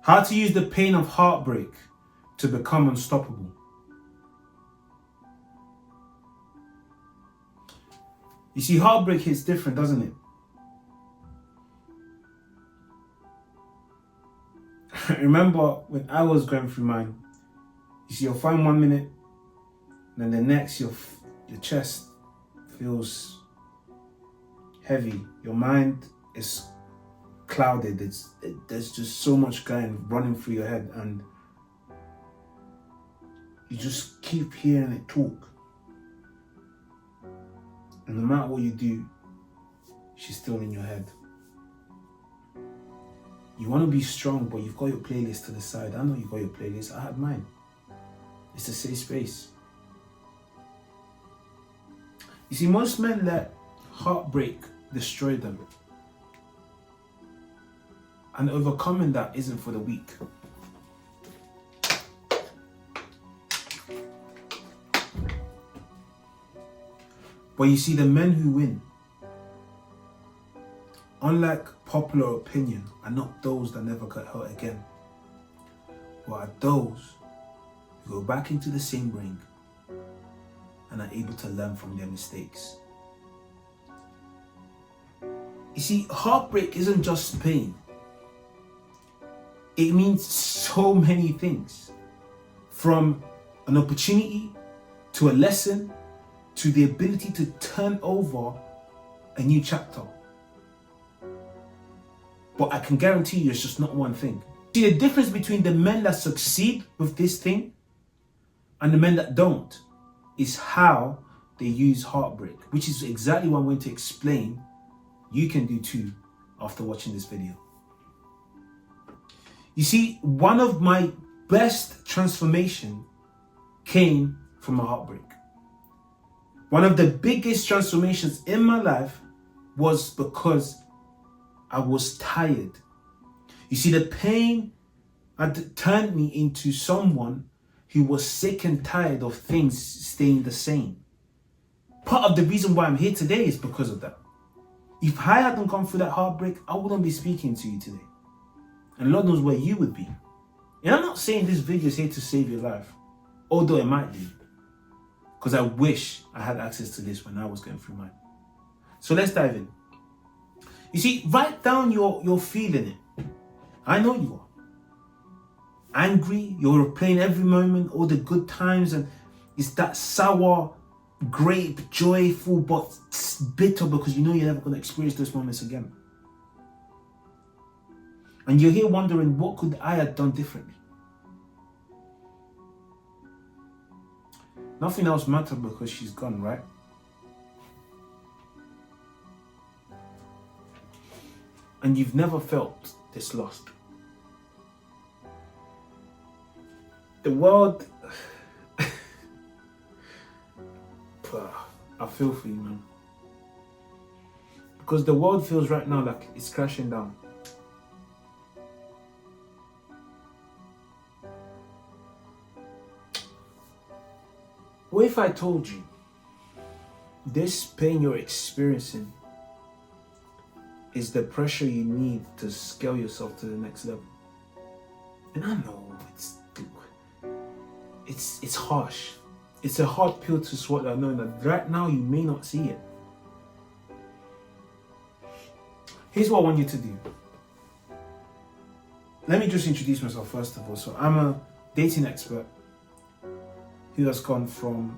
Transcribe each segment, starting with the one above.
How to use the pain of heartbreak to become unstoppable. You see, heartbreak hits different, doesn't it? I remember when I was going through mine, you see, you're fine 1 minute, then the next, your chest feels heavy. Your mind is clouded. There's just so much running through your head, and you just keep hearing it talk. And no matter what you do, she's still in your head. You want to be strong, but you've got your playlist to the side. I know you got your playlist. I had mine. It's a safe space. You see, most men let heartbreak destroy them. And overcoming that isn't for the weak. But you see, the men who win, unlike popular opinion, are not those that never got hurt again, but are those who go back into the same ring and are able to learn from their mistakes. You see, heartbreak isn't just pain. It means so many things, from an opportunity to a lesson to the ability to turn over a new chapter. But I can guarantee you it's just not one thing. See, the difference between the men that succeed with this thing and the men that don't is how they use heartbreak, which is exactly what I'm going to explain you can do too after watching this video. You see, one of my best transformation came from a heartbreak. One of the biggest transformations in my life was because I was tired. You see, the pain had turned me into someone who was sick and tired of things staying the same. Part of the reason why I'm here today is because of that. If I hadn't gone through that heartbreak, I wouldn't be speaking to you today. And Lord knows where you would be. And I'm not saying this video is here to save your life, although it might be, because I wish I had access to this when I was going through mine. So let's dive in. You see, write down you're feeling it. I know you are. Angry, you're replaying every moment, all the good times, and it's that sour grape, joyful, but bitter because you know you're never going to experience those moments again. And you're here wondering, what could I have done differently? Nothing else matters because she's gone, right? And you've never felt this lost. The world, I feel for you, man. Because the world feels right now like it's crashing down. What if I told you this pain you're experiencing is the pressure you need to scale yourself to the next level? And I know it's harsh. It's a hard pill to swallow, knowing that right now you may not see it. Here's what I want you to do. Let me just introduce myself first of all. So I'm a dating expert who has gone from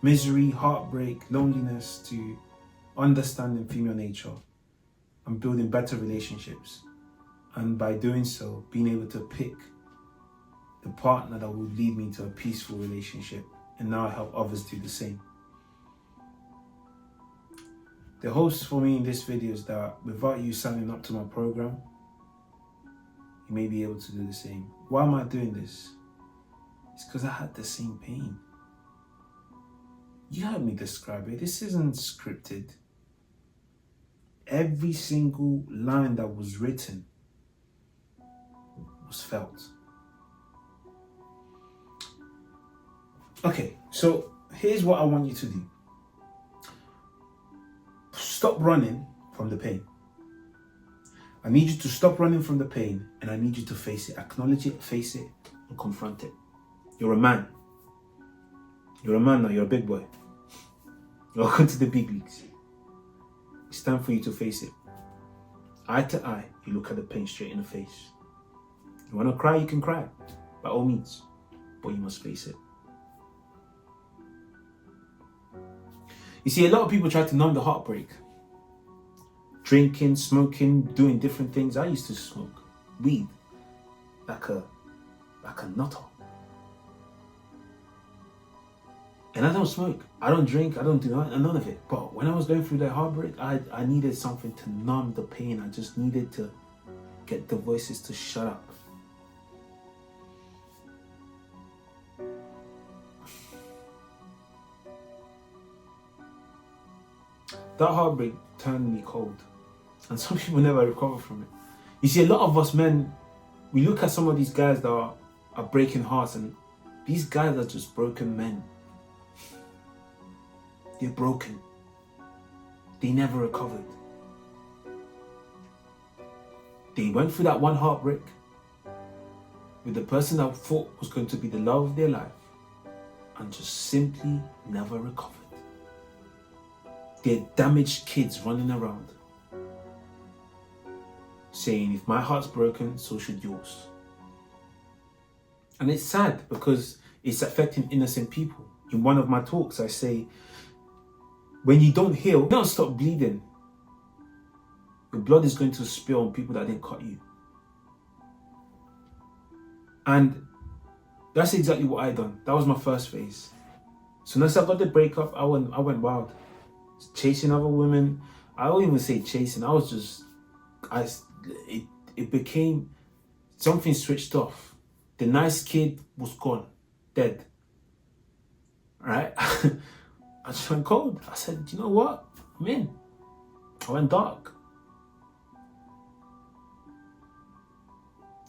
misery, heartbreak, loneliness to understanding female nature and building better relationships. And by doing so, being able to pick the partner that will lead me to a peaceful relationship. And now I help others do the same. The hopes for me in this video is that without you signing up to my program, you may be able to do the same. Why am I doing this? It's because I had the same pain. You heard me describe it. This isn't scripted. Every single line that was written was felt. Okay, so here's what I want you to do. Stop running from the pain. I need you to stop running from the pain, and I need you to face it. Acknowledge it, face it, and confront it. You're a man. You're a man now. You're a big boy. Welcome to the big leagues. It's time for you to face it. Eye to eye, you look at the pain straight in the face. You want to cry, you can cry, by all means, but you must face it. You see, a lot of people try to numb the heartbreak. Drinking, smoking, doing different things. I used to smoke weed like a nutter. And I don't smoke, I don't drink, I don't do none of it. But when I was going through that heartbreak, I needed something to numb the pain. I just needed to get the voices to shut up. That heartbreak turned me cold. And some people never recover from it. You see, a lot of us men, we look at some of these guys that are breaking hearts, and these guys are just broken men. They're broken. They never recovered. They went through that one heartbreak with the person that thought was going to be the love of their life and just simply never recovered. They're damaged kids running around saying, if my heart's broken, so should yours. And it's sad because it's affecting innocent people. In one of my talks, I say, when you don't heal, you don't stop bleeding. Your blood is going to spill on people that didn't cut you. And that's exactly what I done. That was my first phase. So once I got the breakup, I went wild. Chasing other women. I don't even say chasing. I was just, it became, something switched off. The nice kid was gone, dead. Right? I just went cold. I said, you know what? I'm in. I went dark.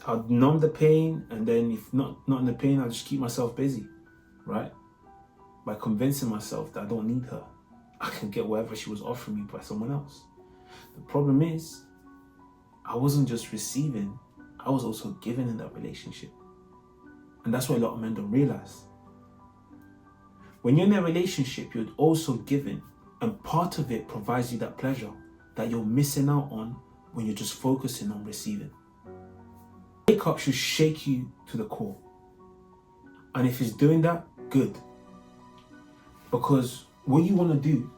I'd numb the pain, and then if not in the pain, I'll just keep myself busy, right? By convincing myself that I don't need her. I can get whatever she was offering me by someone else. The problem is, I wasn't just receiving, I was also giving in that relationship. And that's what a lot of men don't realize. When you're in a relationship, you're also giving, and part of it provides you that pleasure that you're missing out on when you're just focusing on receiving. Breakup should shake you to the core. And if it's doing that, good. Because what you want to do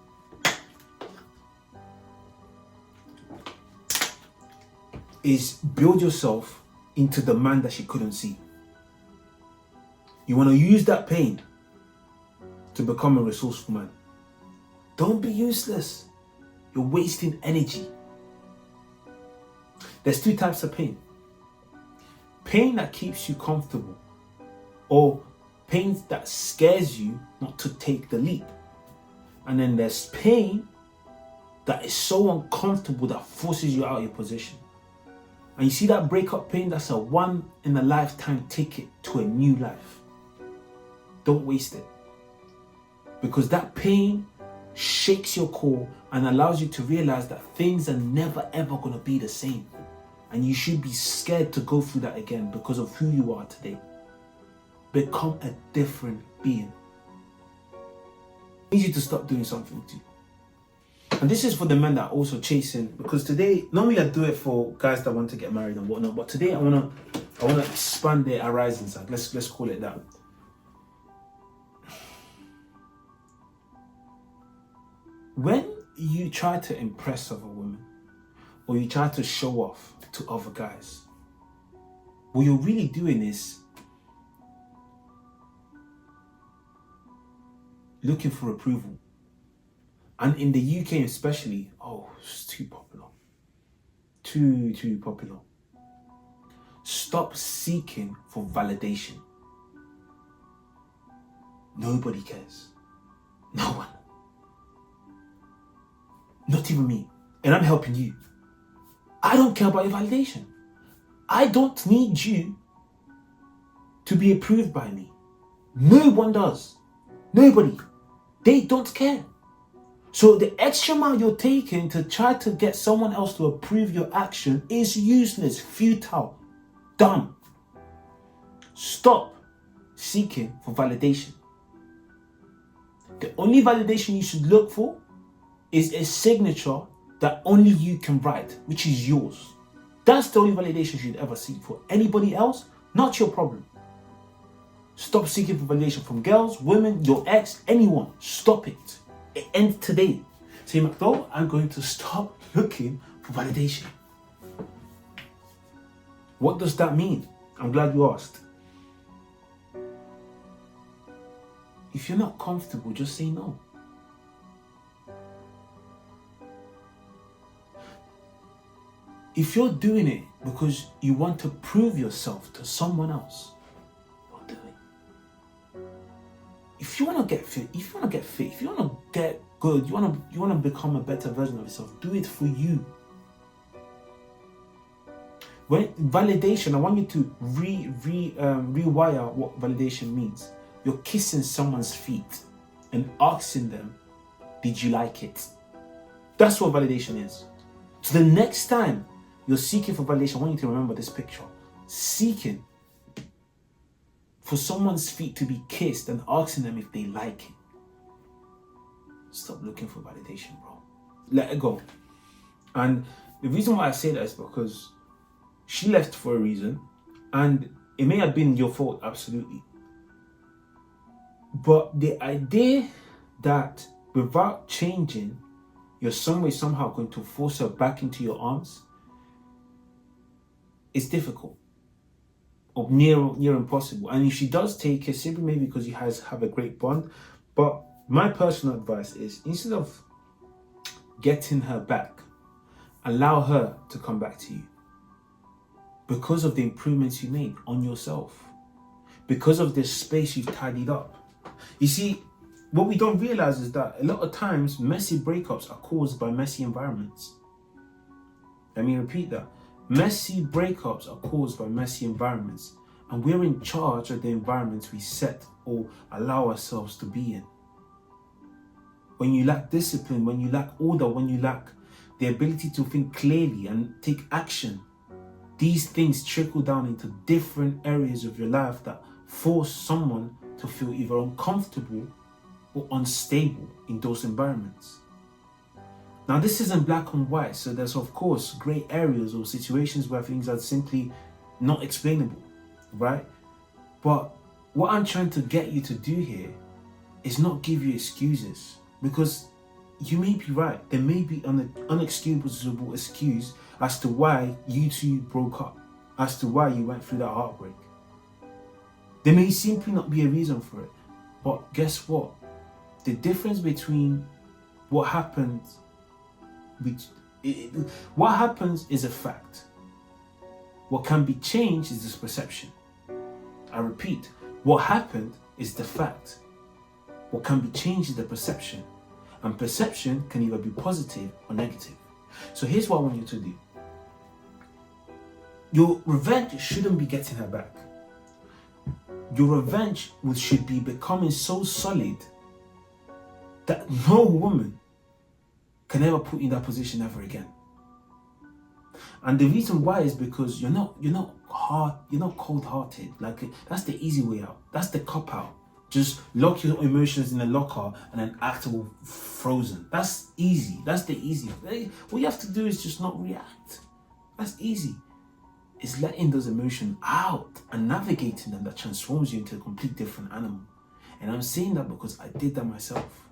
is build yourself into the man that she couldn't see. You want to use that pain to become a resourceful man. Don't be useless. You're wasting energy. There's two types of pain. Pain that keeps you comfortable, or pain that scares you not to take the leap. And then there's pain that is so uncomfortable that forces you out of your position. And you see that breakup pain, that's a one in a lifetime ticket to a new life. Don't waste it. Because that pain shakes your core and allows you to realize that things are never ever going to be the same. And you should be scared to go through that again because of who you are today. Become a different being. I need you to stop doing something too. And this is for the men that are also chasing, because today, normally I do it for guys that want to get married and whatnot, but today I wanna expand their horizon side. Let's call it that. When you try to impress other women, or you try to show off to other guys, what you're really doing is looking for approval. And in the UK especially, it's too popular. Too popular. Stop seeking for validation. Nobody cares. No one. Not even me. And I'm helping you. I don't care about your validation. I don't need you to be approved by me. No one does. Nobody. They don't care. So the extra mile you're taking to try to get someone else to approve your action is useless, futile, dumb. Stop seeking for validation. The only validation you should look for is a signature that only you can write, which is yours. That's the only validation you should ever seek for. Anybody else, not your problem. Stop seeking for validation from girls, women, your ex, anyone. Stop it. It ends today. Say, McDowell, I'm going to stop looking for validation. What does that mean? I'm glad you asked. If you're not comfortable, just say no. If you're doing it because you want to prove yourself to someone else, don't do it. If you want to get fit, if you want to get good, you want to become a better version of yourself, do it for you. When validation, I want you to rewire what validation means. You're kissing someone's feet and asking them, did you like it? That's what validation is. So the next time you're seeking for validation, I want you to remember this picture. Seeking for someone's feet to be kissed and asking them if they like it. Stop looking for validation, bro. Let it go. And the reason why I say that is because she left for a reason, and it may have been your fault, absolutely. But the idea that without changing, you're some way, somehow going to force her back into your arms, it's difficult. Or near impossible. And if she does take it, simply maybe because you guys have a great bond. But my personal advice is, instead of getting her back, allow her to come back to you. Because of the improvements you made on yourself. Because of the space you've tidied up. You see, what we don't realize is that a lot of times messy breakups are caused by messy environments. Let me repeat that. Messy breakups are caused by messy environments, and we're in charge of the environments we set or allow ourselves to be in. When you lack discipline, when you lack order, when you lack the ability to think clearly and take action, these things trickle down into different areas of your life that force someone to feel either uncomfortable or unstable in those environments. Now, this isn't black and white, so there's of course gray areas or situations where things are simply not explainable, right? But what I'm trying to get you to do here is not give you excuses, because you may be right. There may be an unexcusable excuse as to why you two broke up, as to why you went through that heartbreak. There may simply not be a reason for it, but guess what? The difference between what happens is a fact. What can be changed is this perception. I repeat, what happened is the fact. What can be changed is the perception. And perception can either be positive or negative. So here's what I want you to do. Your revenge shouldn't be getting her back. Your revenge should be becoming so solid that no woman can ever put you in that position ever again. And the reason why is because you're not cold-hearted. Like, that's the easy way out. That's the cop out. Just lock your emotions in a locker and then act all frozen. That's easy. That's the easy. All you have to do is just not react. That's easy. It's letting those emotions out and navigating them that transforms you into a complete different animal. And I'm saying that because I did that myself.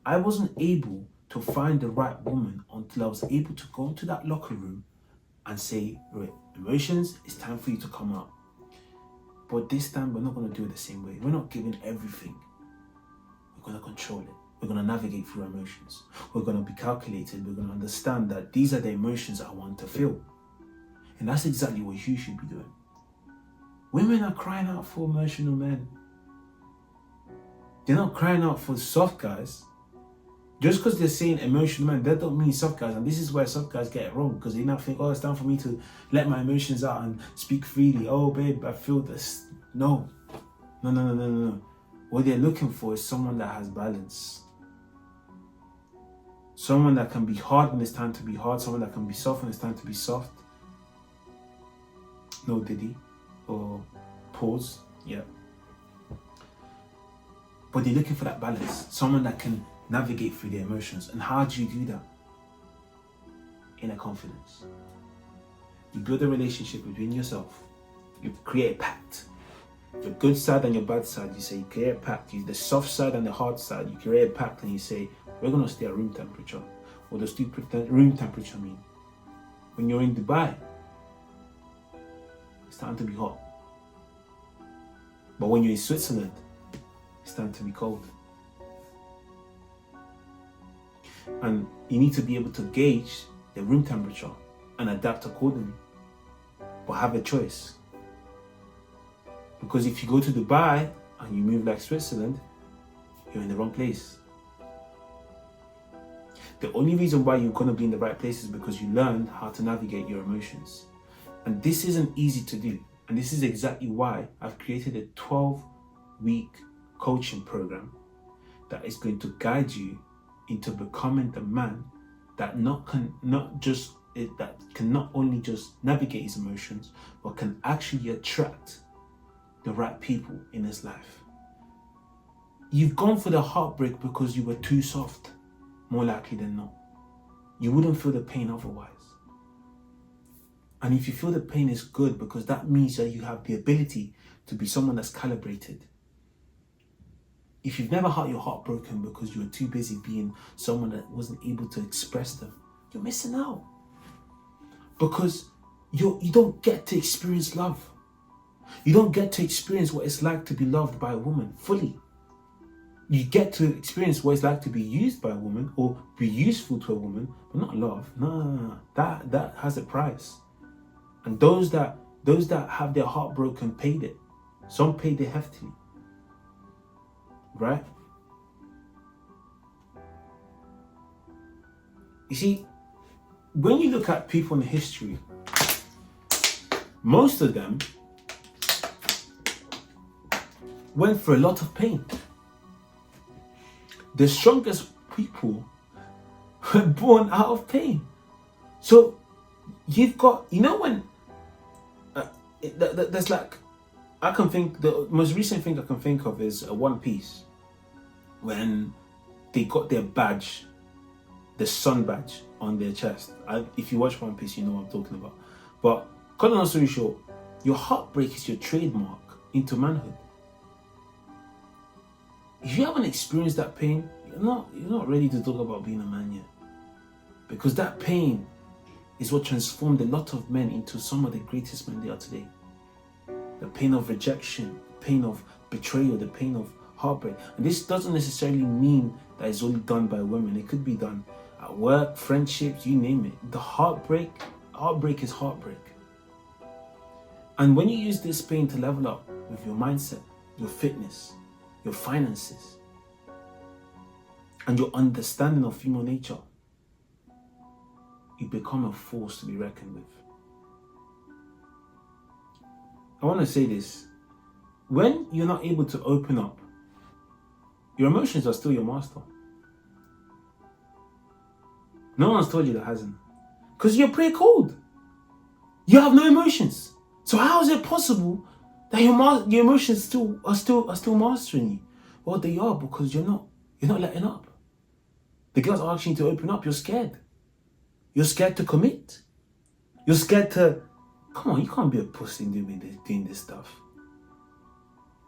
I wasn't able to find the right woman until I was able to go into that locker room and say, right, emotions, it's time for you to come out. But this time, we're not going to do it the same way. We're not giving everything. We're going to control it. We're going to navigate through emotions. We're going to be calculated. We're going to understand that these are the emotions I want to feel. And that's exactly what you should be doing. Women are crying out for emotional men. They're not crying out for soft guys. Just because they're saying emotional men, that don't mean soft guys. And this is where soft guys get it wrong, because they now think, oh, it's time for me to let my emotions out and speak freely. Oh, babe, I feel this. No. What they're looking for is someone that has balance. Someone that can be hard when it's time to be hard. Someone that can be soft when it's time to be soft. No diddy or pause. Yeah. But they're looking for that balance. Someone that can navigate through their emotions. And how do you do that? Inner confidence. You build a relationship between yourself. You create a pact. Your good side and your bad side, you say, you create a pact. The soft side and the hard side, you create a pact and you say, we're going to stay at room temperature. What does room temperature mean? When you're in Dubai, it's time to be hot. But when you're in Switzerland, it's time to be cold. And you need to be able to gauge the room temperature and adapt accordingly. But have a choice. Because if you go to Dubai and you move like Switzerland, you're in the wrong place. The only reason why you're going to be in the right place is because you learned how to navigate your emotions. And this isn't easy to do. And this is exactly why I've created a 12-week coaching program that is going to guide you into becoming the man that can not only just navigate his emotions, but can actually attract the right people in his life. You've gone for the heartbreak because you were too soft, more likely than not. You wouldn't feel the pain otherwise. And if you feel the pain, is good, because that means that you have the ability to be someone that's calibrated. If you've never had your heart broken because you were too busy being someone that wasn't able to express them, you're missing out. Because you don't get to experience love. You don't get to experience what it's like to be loved by a woman fully. You get to experience what it's like to be used by a woman or be useful to a woman, but not love. No. That has a price. And those that have their heart broken paid it. Some paid it heftily. Right? You see, when you look at people in history, most of them went through a lot of pain. The strongest people were born out of pain. So you've got, when there's like, I can think, the most recent thing I can think of is One Piece. When they got their badge, the sun badge on their chest. If you watch One Piece, you know what I'm talking about. But cut a long story short, your heartbreak is your trademark into manhood. If you haven't experienced that pain, you're not ready to talk about being a man yet. Because that pain is what transformed a lot of men into some of the greatest men they are today. The pain of rejection, the pain of betrayal, the pain of heartbreak. And this doesn't necessarily mean that it's only done by women. It could be done at work, friendships, you name it. The heartbreak is heartbreak. And when you use this pain to level up with your mindset, your fitness, your finances, and your understanding of female nature, you become a force to be reckoned with. I want to say this. When you're not able to open up, your emotions are still your master. No one's told you that hasn't. Because you're pretty cold. You have no emotions. So how is it possible that your emotions are still mastering you? Well, they are, because you're not letting up. The girls are asking you to open up. You're scared. You're scared to commit. You're scared to, come on, you can't be a pussy doing this stuff.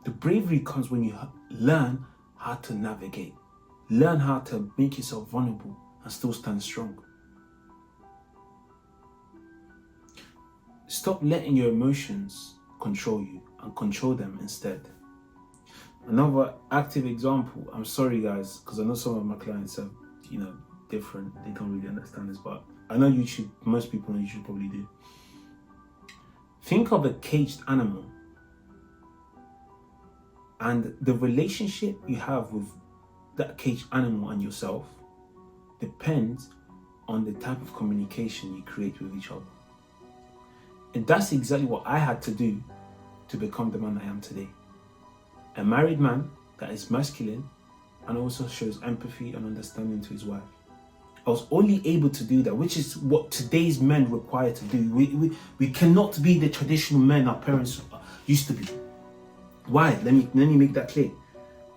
The bravery comes when you learn how to navigate. Learn how to make yourself vulnerable and still stand strong. Stop letting your emotions control you and control them instead. Another active example, I'm sorry guys, because I know some of my clients are, different. They don't really understand this, but I know most people on YouTube probably do. Think of a caged animal, and the relationship you have with that caged animal and yourself depends on the type of communication you create with each other. And that's exactly what I had to do to become the man I am today. A married man that is masculine and also shows empathy and understanding to his wife. I was only able to do that, which is what today's men require to do. We cannot be the traditional men our parents used to be. Why? Let me make that clear.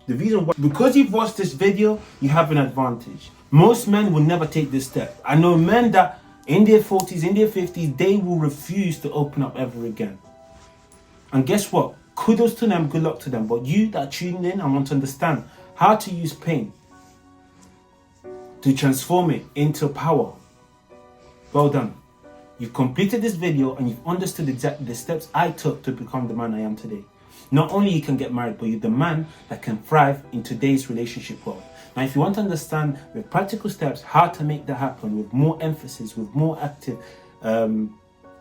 The reason why, because you've watched this video, you have an advantage. Most men will never take this step. I know men that in their 40s, in their 50s, they will refuse to open up ever again. And guess what? Kudos to them, good luck to them. But you that are tuning in, I want to understand how to use pain to transform it into power. Well done. You've completed this video and you've understood exactly the steps I took to become the man I am today. Not only you can get married, but you're the man that can thrive in today's relationship world. Now, if you want to understand with practical steps how to make that happen, with more emphasis, with more active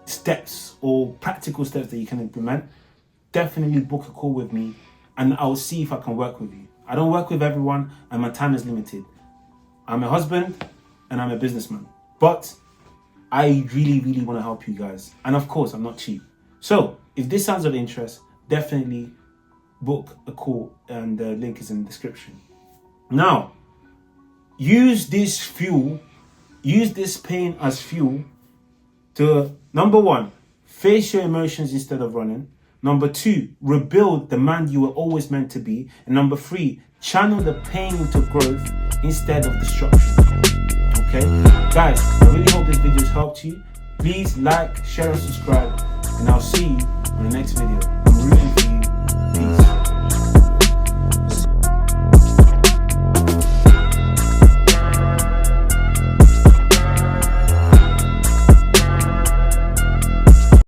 steps or practical steps that you can implement, definitely book a call with me and I'll see if I can work with you. I don't work with everyone and my time is limited. I'm a husband and I'm a businessman, but I really, really want to help you guys. And of course, I'm not cheap. So if this sounds of interest, definitely book a call and the link is in the description. Now, use this pain as fuel to, number one, face your emotions instead of running. Number two, rebuild the man you were always meant to be. And number three, channel the pain into growth instead of destruction. Okay? Guys, I really hope this video has helped you. Please like, share and subscribe. And I'll see you in the next video.